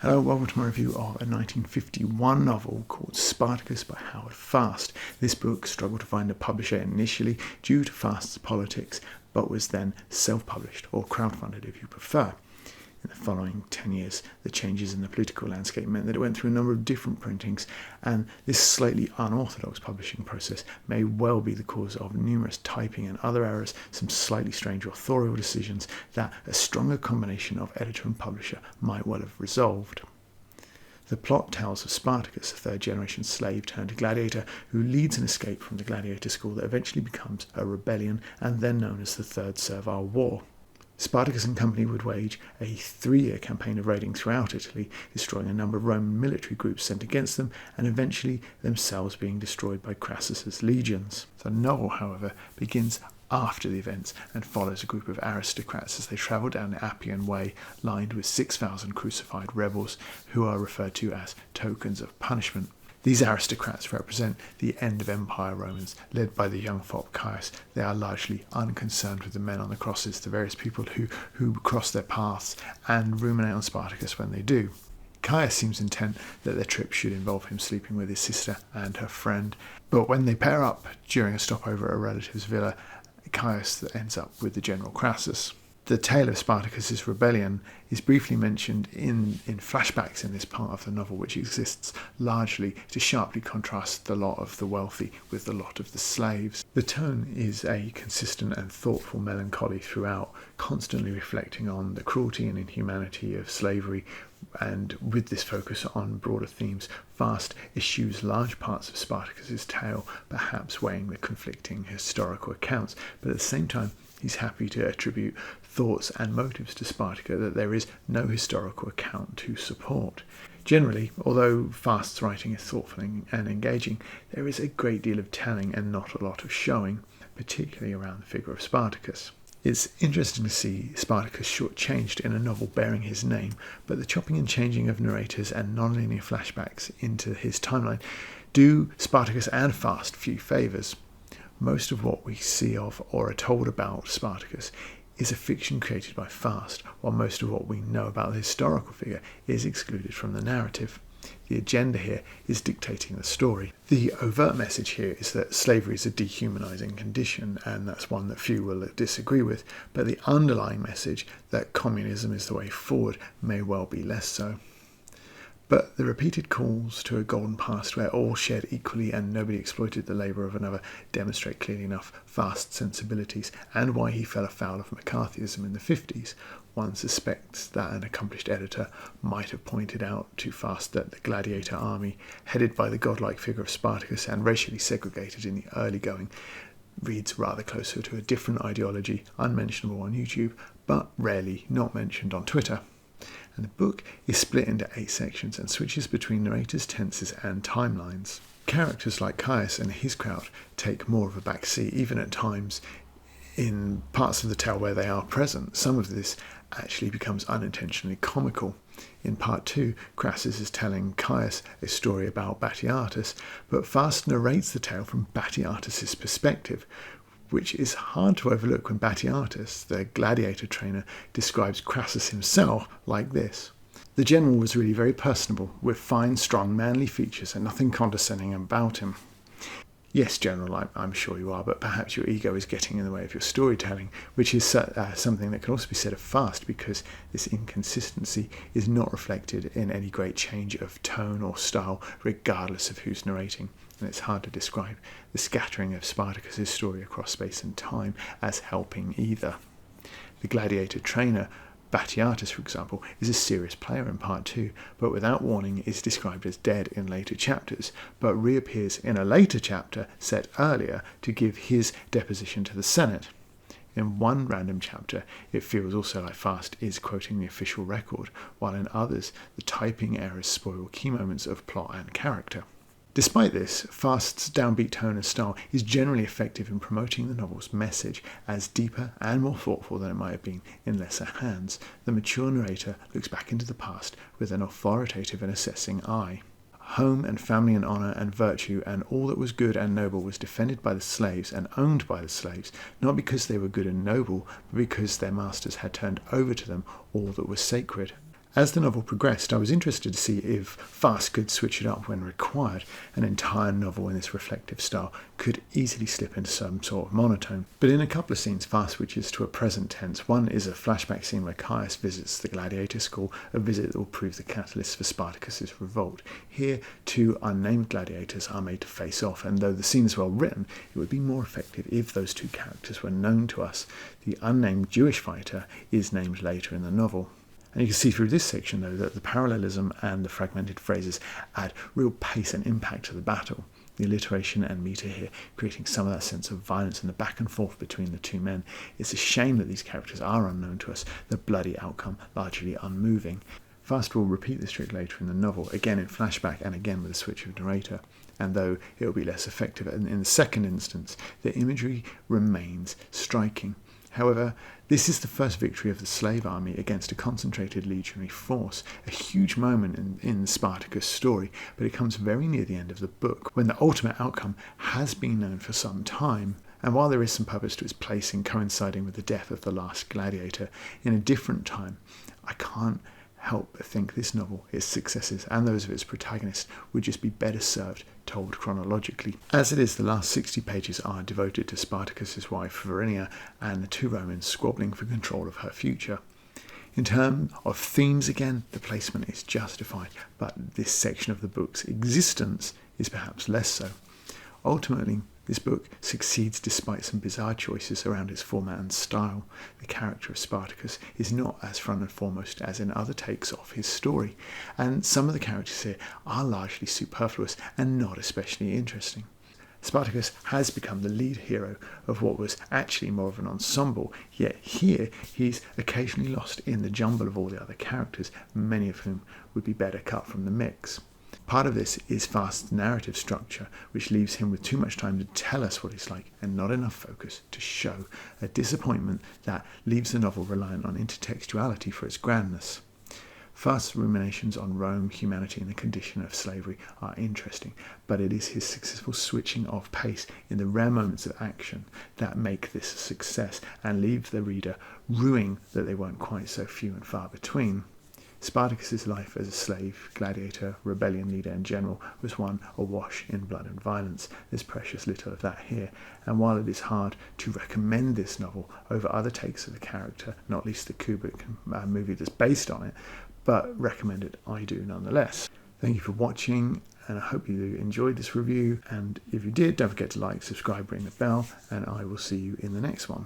Hello, welcome to my review of a 1951 novel called Spartacus by Howard Fast. This book struggled to find a publisher initially due to Fast's politics, but was then self-published, or crowdfunded if you prefer. In the following 10 years, the changes in the political landscape meant that it went through a number of different printings, and this slightly unorthodox publishing process may well be the cause of numerous typing and other errors, some slightly strange authorial decisions that a stronger combination of editor and publisher might well have resolved. The plot tells of Spartacus, a third-generation slave turned gladiator who leads an escape from the gladiator school that eventually becomes a rebellion and then known as the Third Servile War. Spartacus and company would wage a 3-year campaign of raiding throughout Italy, destroying a number of Roman military groups sent against them, and eventually themselves being destroyed by Crassus's legions. The novel, however, begins after the events and follows a group of aristocrats as they travel down the Appian Way, lined with 6,000 crucified rebels who are referred to as tokens of punishment. These aristocrats represent the end of Empire Romans, led by the young fop Caius. They are largely unconcerned with the men on the crosses, the various people who cross their paths, and ruminate on Spartacus when they do. Caius seems intent that their trip should involve him sleeping with his sister and her friend, but when they pair up during a stopover at a relative's villa, Caius ends up with the general Crassus. The tale of Spartacus's rebellion is briefly mentioned in flashbacks in this part of the novel, which exists largely to sharply contrast the lot of the wealthy with the lot of the slaves. The tone is a consistent and thoughtful melancholy throughout, constantly reflecting on the cruelty and inhumanity of slavery, and with this focus on broader themes, Fast eschews large parts of Spartacus's tale, perhaps weighing the conflicting historical accounts, but at the same time he's happy to attribute thoughts and motives to Spartacus that there is no historical account to support. Generally, although Fast's writing is thoughtful and engaging, there is a great deal of telling and not a lot of showing, particularly around the figure of Spartacus. It's interesting to see Spartacus shortchanged in a novel bearing his name, but the chopping and changing of narrators and non-linear flashbacks into his timeline do Spartacus and Fast few favours. Most of what we see of or are told about Spartacus is a fiction created by Fast, while most of what we know about the historical figure is excluded from the narrative. The agenda here is dictating the story. The overt message here is that slavery is a dehumanizing condition, and that's one that few will disagree with, but the underlying message that communism is the way forward may well be less so. But the repeated calls to a golden past where all shared equally and nobody exploited the labour of another demonstrate clearly enough Fast's sensibilities and why he fell afoul of McCarthyism in the 50s. One suspects that an accomplished editor might have pointed out to Fast that the gladiator army, headed by the godlike figure of Spartacus and racially segregated in the early going, reads rather closer to a different ideology, unmentionable on YouTube, but rarely not mentioned on Twitter. And the book is split into 8 sections and switches between narrators, tenses and timelines. Characters like Caius and his crowd take more of a back seat, even at times in parts of the tale where they are present. Some of this actually becomes unintentionally comical. In part 2, Crassus is telling Caius a story about Batiatus, but Fast narrates the tale from Batiatus's perspective, which is hard to overlook when Batiatus, the gladiator trainer, describes Crassus himself like this. The general was really very personable, with fine, strong, manly features and nothing condescending about him. Yes, General, I'm sure you are, but perhaps your ego is getting in the way of your storytelling, which is something that can also be said of Fast, because this inconsistency is not reflected in any great change of tone or style, regardless of who's narrating. And it's hard to describe the scattering of Spartacus's story across space and time as helping either. The gladiator trainer, Batiatus, for example, is a serious player in part 2, but without warning is described as dead in later chapters, but reappears in a later chapter set earlier to give his deposition to the Senate. In one random chapter, it feels also like Fast is quoting the official record, while in others, the typing errors spoil key moments of plot and character. Despite this, Fast's downbeat tone and style is generally effective in promoting the novel's message as deeper and more thoughtful than it might have been in lesser hands. The mature narrator looks back into the past with an authoritative and assessing eye. Home and family and honour and virtue and all that was good and noble was defended by the slaves and owned by the slaves, not because they were good and noble, but because their masters had turned over to them all that was sacred. As the novel progressed, I was interested to see if Fast could switch it up when required. An entire novel in this reflective style could easily slip into some sort of monotone. But in a couple of scenes, Fast switches to a present tense. One is a flashback scene where Caius visits the gladiator school, a visit that will prove the catalyst for Spartacus's revolt. Here, two unnamed gladiators are made to face off, and though the scene is well written, it would be more effective if those two characters were known to us. The unnamed Jewish fighter is named later in the novel. And you can see through this section, though, that the parallelism and the fragmented phrases add real pace and impact to the battle. The alliteration and metre here creating some of that sense of violence and the back and forth between the two men. It's a shame that these characters are unknown to us, the bloody outcome largely unmoving. Fast will repeat this trick later in the novel, again in flashback and again with a switch of narrator. And though it will be less effective in the second instance, the imagery remains striking. However, this is the first victory of the slave army against a concentrated legionary force, a huge moment in the Spartacus story, but it comes very near the end of the book, when the ultimate outcome has been known for some time. And while there is some purpose to its placing coinciding with the death of the last gladiator in a different time, I can't help but think this novel, its successes and those of its protagonists, would just be better served told chronologically. As it is, the last 60 pages are devoted to Spartacus's wife Varinia and the two Romans squabbling for control of her future. In terms of themes, again, the placement is justified, but this section of the book's existence is perhaps less so. Ultimately, this book succeeds despite some bizarre choices around its format and style. The character of Spartacus is not as front and foremost as in other takes of his story, and some of the characters here are largely superfluous and not especially interesting. Spartacus has become the lead hero of what was actually more of an ensemble, yet here he's occasionally lost in the jumble of all the other characters, many of whom would be better cut from the mix. Part of this is Fast's narrative structure, which leaves him with too much time to tell us what he's like and not enough focus to show, a disappointment that leaves the novel reliant on intertextuality for its grandness. Fast's ruminations on Rome, humanity and the condition of slavery are interesting, but it is his successful switching of pace in the rare moments of action that make this a success and leave the reader rueing that they weren't quite so few and far between. Spartacus's life as a slave, gladiator, rebellion leader and general was one awash in blood and violence. There's precious little of that here, and while it is hard to recommend this novel over other takes of the character, not least the Kubrick movie that's based on it, but recommend it I do nonetheless. Thank you for watching, and I hope you enjoyed this review, and if you did, don't forget to like, subscribe, ring the bell, and I will see you in the next one.